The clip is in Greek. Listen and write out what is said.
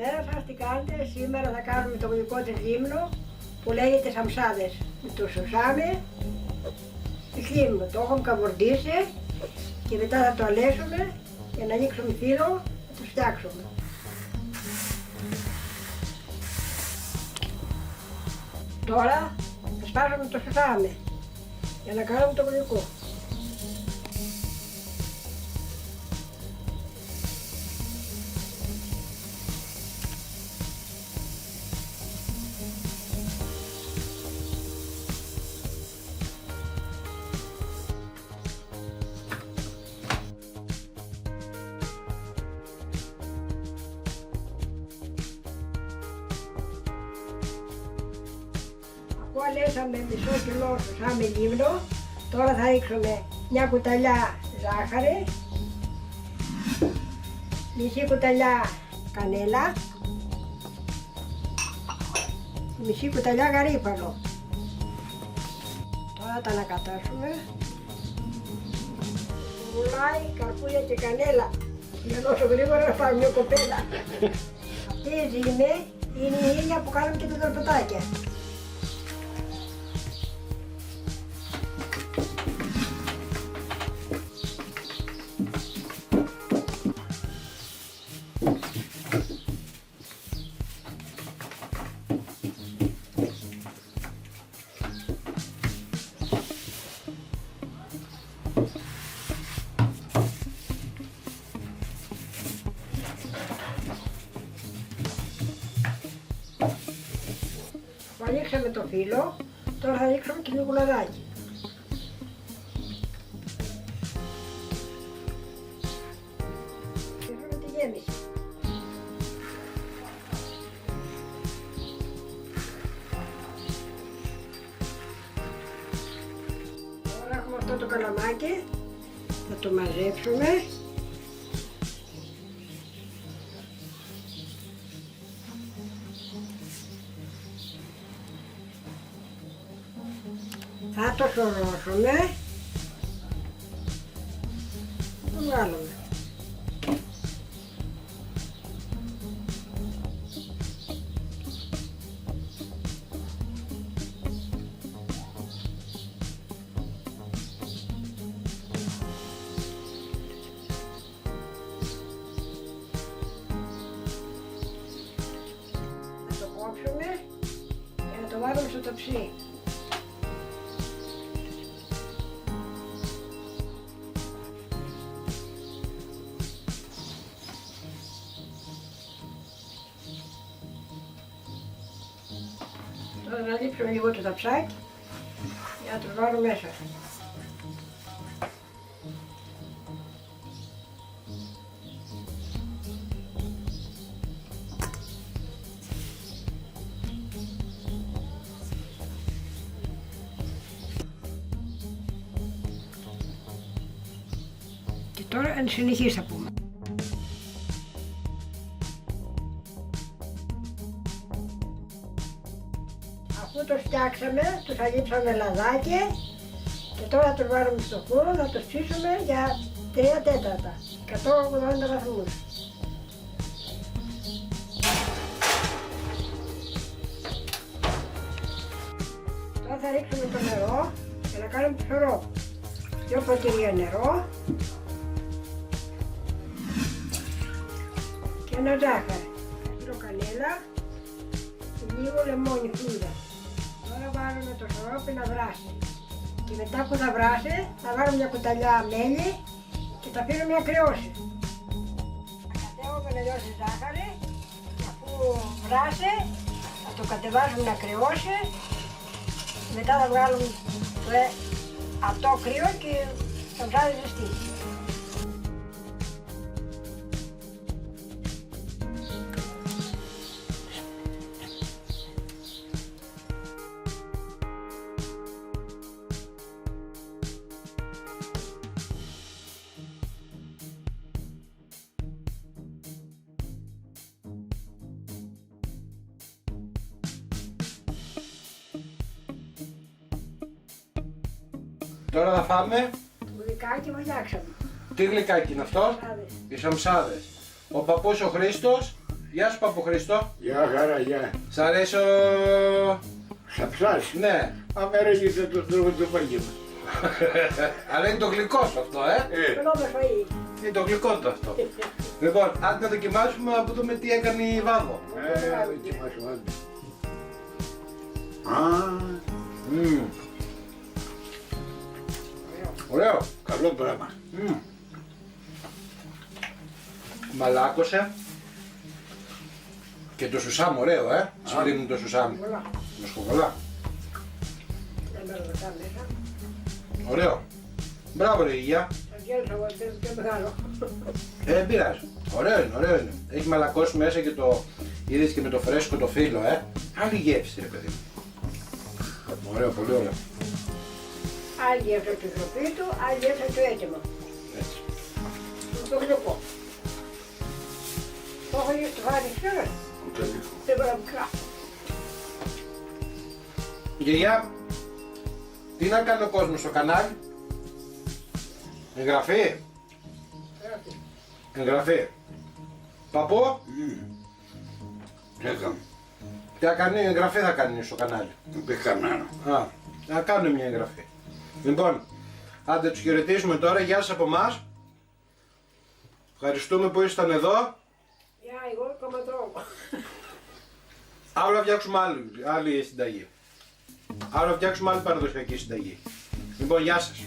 Καλησπέρα σας, τι κάνετε? Σήμερα θα κάνουμε το γλυκό της Λίμνου που λέγεται σαμψάδες. Με το σουσάμι της Λίμνου. Το έχουμε καμπορντήσει και μετά θα το αλέσουμε για να ανοίξουμε φύλλο να το φτιάξουμε. Τώρα θα σπάσουμε το σουσάμι για να κάνουμε το γλυκό. Αφού αλέσαμε μισό κιλό σουσάμι λίμνο, τώρα θα ρίξουμε μια κουταλιά ζάχαρη, μισή κουταλιά κανέλα, μισή κουταλιά γαρίφαλο. Τώρα τα ανακατάσουμε. Βουλάει καρπούζια και κανέλα. Για τόσο γρήγορα να πάρουμε μια κοπέλα. Αυτή η ζύμη είναι η ίδια που κάνουμε και τα τορπετάκια. Ανοίξαμε το φύλλο, τώρα θα ρίξουμε και λίγο λαδάκι. Και έχουμε τη γέμιση. Τώρα έχουμε αυτό το καλαμάκι, θα το μαζέψουμε. Θα το σωρώσουμε, το βγάλουμε. Θα το κόψουμε και να το βάλουμε στο τοψί. Τώρα να λείψουμε λίγο το ταψάκι για να το βάλω μέσα. Και τώρα εν συνεχής θα πούμε. Αφού το φτιάξαμε, το αλείψαμε λαδάκι και τώρα το βάλουμε στο φούρνο να το ψήσουμε για 3 τέταρτα, 180 βαθμούς. Τώρα θα ρίξουμε το νερό για να κάνουμε ψωρό. 2 ποτήρια νερό και ένα ζάχαρη, λίγο κανέλα και λίγο λεμόνι φλούδα. Τώρα βάλουμε το σωρόπι να βράσει και μετά που θα βράσει θα βάλουμε μια κουταλιά μέλι και τα αφήνουμε να κρυώσει. Θα κατέβουμε να λιώσει ζάχαρη και αφού βράσει θα το κατεβάζουμε να κρυώσει και μετά θα βγάλουμε αυτό κρύο και θα βγάλει ζεστή. Τώρα θα φάμε. Το γλυκάκι φτιάξαμε. Τι γλυκάκι είναι αυτό? Σαμψάδες. Οι σαμψάδες. Ο παππούς ο Χρήστος Γεια σου Παπου-Χρήστο. Γεια χαρά, γεια. Σ' αρέσει ο... Σαψάς. Ναι. Αμερίγησε το τρόπο του φαγίου. Αλλά είναι το γλυκό σου αυτό, Καλό με φαΐ. Είναι το γλυκό του αυτό. Λοιπόν, αν να δοκιμάσουμε να δούμε τι έκανε η Βάβο. Δοκιμάσουμε. Α, Μμμ. Ωραίο. καλό πράγμα. Μμμ. Μαλάκωσε. Και το σουσάμ ωραίο, Συμπλύνει το σουσάμ. Πολλά. Με σκοβολά. Δεν μένω μετά μέσα. Ωραίο. Μπράβο ρε Υγεία. Θα γέλωσα εγώ, δεν και μεγάλο. Δεν πειράζει. Ωραίο είναι, ωραίο είναι. Έχει μαλακώσει μέσα και το είδες και με το φρέσκο το φύλλο, Άλλη γεύση ρε παιδί μου. Ωραίο, πολύ ωραίο. Άλλη γεύση από τη χροπή του, άλλη γεύση από το έτοιμο. Έτσι. Το γλυκό. Το έχω γίνει στο χάρι, ξέρω. Ούτε λίγο. Δεν μπορώ να μικρά. Γιαγιά, τι να κάνει ο κόσμος στο κανάλι. Εγγραφή. Εγγραφή. Παππού, Τι έκαμε. τι θα κάνει, εγγραφή θα κάνει στο κανάλι. Δεν πήγα κανένα. Α, να κάνουμε μια εγγραφή. Λοιπόν, άντε τους χαιρετήσουμε τώρα, γεια σας από εμάς. Ευχαριστούμε που ήσασταν εδώ. Για εγώ κομματρό. Αύριο να φτιάξουμε άλλη συνταγή. Αύριο να φτιάξουμε άλλη παραδοσιακή συνταγή. Λοιπόν, γεια σας.